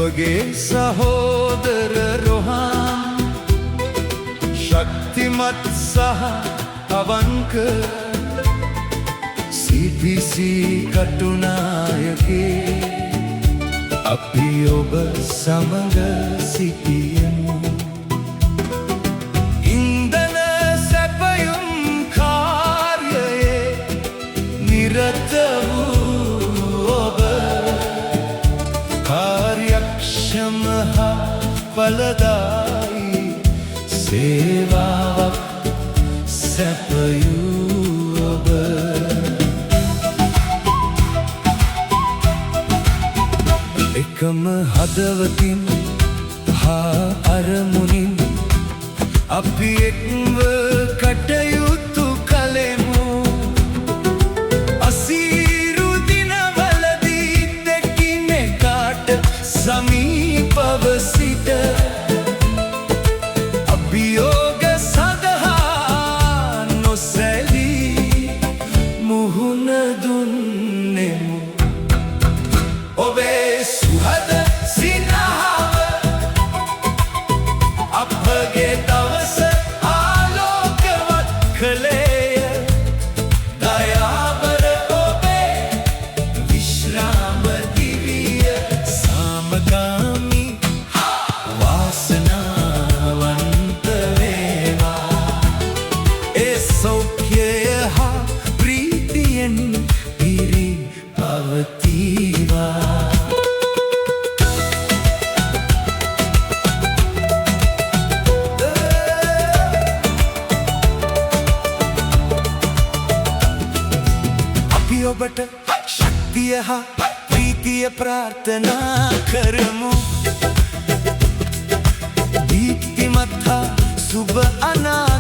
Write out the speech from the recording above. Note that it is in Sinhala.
ඔබගේ සහෝදර රොහාන් ශක්තිමත් සහ අවංක CPC කටුනායකේ අපි ඔබ සමග සිටියමු. ඉන්ධන සැපයුම් කාර්යයේ නිරත වූ ඔබ කාර්යක්ෂම හා ඵලදායී සේවාවක් සැපයූ ඔබ එකම හදවතින් හා අරමුණින් අපි එක්ව කටයුතු කළෙමු. අසීරු දිනවලදී දෙකිනෙකාට සමීපව සිට අභියෝග සඳහා නොසැලී මුහුණ දුන්නෙමු. ඔබේ සුහද සිනහව අපගේ දවස ආලෝකවත් කළේය. දයාබර ඔබේ විශ්‍රාම දිවිය සාමගාමී වාසනාවන්ත වේවා. ඒ සෞඛ්‍යය හා ප්‍රීතියෙන් පිරි පවතිවා. ඔබට ශක්තිය හා ප්‍රීතිය ප්‍රාර්ථනා කරමු. දීප්තිමත් හා සුබ අනා